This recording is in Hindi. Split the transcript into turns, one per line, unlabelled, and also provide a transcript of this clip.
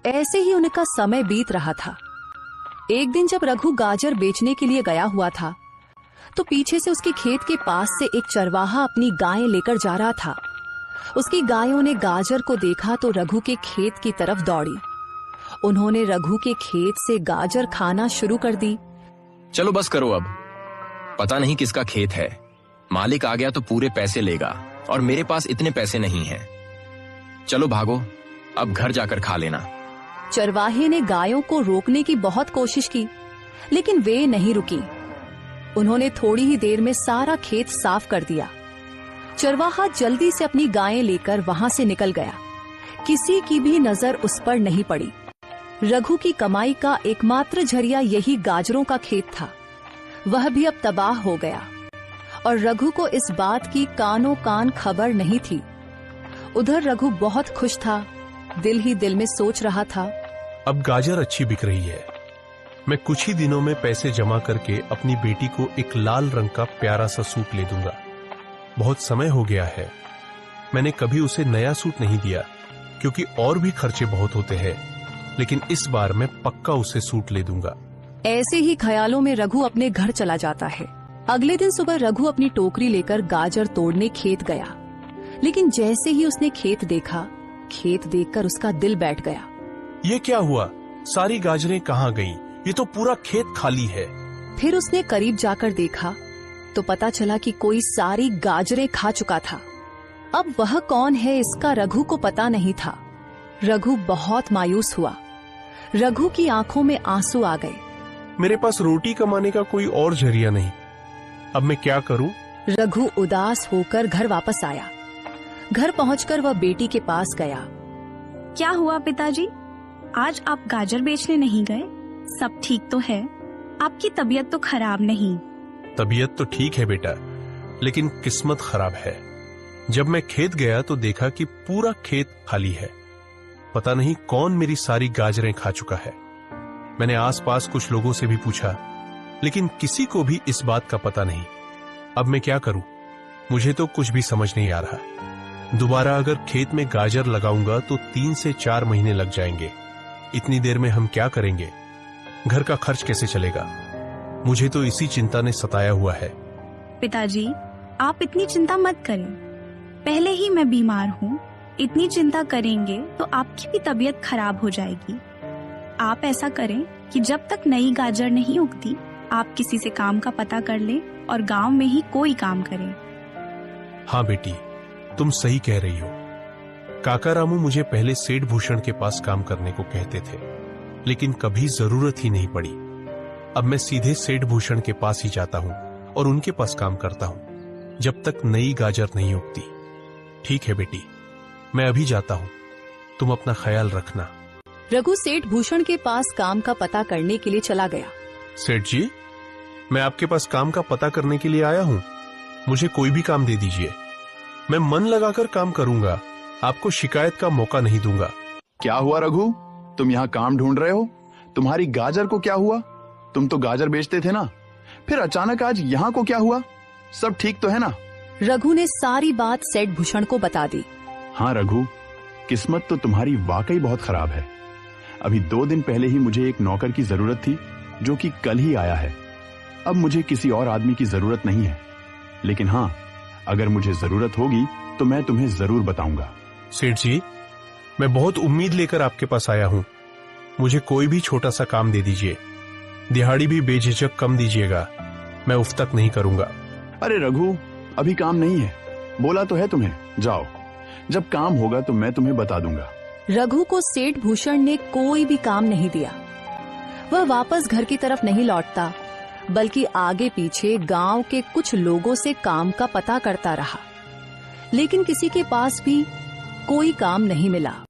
ऐसे ही उनका समय बीत रहा था। एक दिन जब रघु गाजर बेचने के लिए गया हुआ था तो पीछे से उसके खेत के पास से एक चरवाहा अपनी गायें लेकर जा रहा था। उसकी गायों ने गाजर को देखा तो रघु के खेत की तरफ दौड़ी। उन्होंने रघु के खेत से गाजर खाना शुरू कर दी।
चलो बस करो अब, पता नहीं किसका खेत है, मालिक आ गया तो पूरे पैसे लेगा और मेरे पास इतने पैसे नहीं हैं। चलो भागो, अब घर जाकर खा लेना।
चरवाहे ने गायों को रोकने की बहुत कोशिश की, लेकिन वे नहीं रुकी। उन्होंने थोड़ी ही देर में सारा खेत साफ कर दिया। चरवाहा जल्दी से अपनी गायें लेकर वहां से निकल गया। किसी की भी नजर उस पर नहीं पड़ी। रघु की कमाई का एकमात्र जरिया यही गाजरों का खेत था। वह भी अब तबाह हो गया और रघु को इस बात की कानों कान खबर नहीं थी। उधर रघु बहुत खुश था, दिल ही दिल में सोच रहा था,
अब गाजर अच्छी बिक रही है। मैं कुछ ही दिनों में पैसे जमा करके अपनी बेटी को एक लाल रंग का प्यारा सा सूट ले दूंगा। बहुत समय हो गया है, मैंने कभी उसे नया सूट नहीं दिया क्योंकि और भी खर्चे बहुत होते हैं, लेकिन इस बार मैं पक्का उसे सूट ले दूंगा।
ऐसे ही ख्यालों में रघु अपने घर चला जाता है। अगले दिन सुबह रघु अपनी टोकरी लेकर गाजर तोड़ने खेत गया, लेकिन जैसे ही उसने खेत देखा, खेत देखकर उसका दिल बैठ गया।
ये क्या हुआ? सारी गाजरें कहाँ गईं? ये तो पूरा खेत खाली है।
फिर उसने करीब जाकर देखा तो पता चला कि कोई सारी गाजरें खा चुका था। अब वह कौन है इसका रघु को पता नहीं था। रघु बहुत मायूस हुआ। रघु की आंखों में आंसू आ गए।
मेरे पास रोटी कमाने का कोई और जरिया नहीं, अब मैं क्या करूं?
रघु उदास होकर घर वापस आया। घर पहुंचकर वह बेटी के पास गया।
क्या हुआ पिताजी, आज आप गाजर बेचने नहीं गए? सब ठीक तो है? आपकी तबीयत तो खराब नहीं?
तबीयत तो ठीक है बेटा, लेकिन किस्मत खराब है। जब मैं खेत गया तो देखा कि पूरा खेत खाली है। पता नहीं कौन मेरी सारी गाजरें खा चुका है। मैंने आसपास कुछ लोगों से भी पूछा, लेकिन किसी को भी इस बात का पता नहीं। अब मैं क्या करूं? मुझे तो कुछ भी समझ नहीं आ रहा। दोबारा अगर खेत में गाजर लगाऊंगा तो 3 से 4 महीने लग जाएंगे। इतनी देर में हम क्या करेंगे? घर का खर्च कैसे चलेगा? मुझे तो इसी चिंता ने सताया हुआ है।
पिताजी, आप इतनी चिंता मत करें। पहले ही मैं बीमार हूँ, इतनी चिंता करेंगे तो आपकी भी तबीयत खराब हो जाएगी। आप ऐसा करें कि जब तक नई गाजर नहीं उगती, आप किसी से काम का पता कर लें और गांव में ही कोई काम करें।
हाँ बेटी, तुम सही कह रही हो। काका रामू मुझे पहले सेठ भूषण के पास काम करने को कहते थे, लेकिन कभी जरूरत ही नहीं पड़ी। अब मैं सीधे सेठ भूषण के पास ही जाता हूँ और उनके पास काम करता हूँ जब तक नई गाजर नहीं उगती। ठीक है बेटी, मैं अभी जाता हूँ, तुम अपना ख्याल रखना।
रघु सेठ भूषण के पास काम का पता करने के लिए चला गया।
सेठ जी, मैं आपके पास काम का पता करने के लिए आया हूँ। मुझे कोई भी काम दे दीजिए, मैं मन लगाकर काम करूंगा। आपको शिकायत का मौका नहीं दूंगा।
क्या हुआ रघु, तुम यहाँ काम ढूंढ रहे हो? तुम्हारी गाजर को क्या हुआ? तुम तो गाजर बेचते थे ना, फिर अचानक आज यहाँ को क्या हुआ? सब ठीक तो है ना?
रघु ने सारी बात सेठ भूषण को बता दी।
हाँ रघु, किस्मत तो तुम्हारी वाकई बहुत खराब है। अभी 2 दिन पहले ही मुझे एक नौकर की जरूरत थी, जो कि कल ही आया है। अब मुझे किसी और आदमी की जरूरत नहीं है, लेकिन हाँ, अगर मुझे जरूरत होगी तो मैं तुम्हें जरूर बताऊंगा।
सेठ जी, मैं बहुत उम्मीद लेकर आपके पास आया हूँ। मुझे कोई भी छोटा सा काम दे दीजिए। दिहाड़ी भी बेझिझक कम दीजिएगा, मैं उफ तक नहीं करूंगा।
अरे रघु, अभी काम नहीं है, बोला तो है तुम्हें। जाओ, जब काम होगा तो मैं तुम्हें बता दूंगा।
रघु को सेठ भूषण ने कोई भी काम नहीं दिया। वह वापस घर की तरफ नहीं लौटता, बल्कि आगे पीछे गांव के कुछ लोगों से काम का पता करता रहा, लेकिन किसी के पास भी कोई काम नहीं मिला।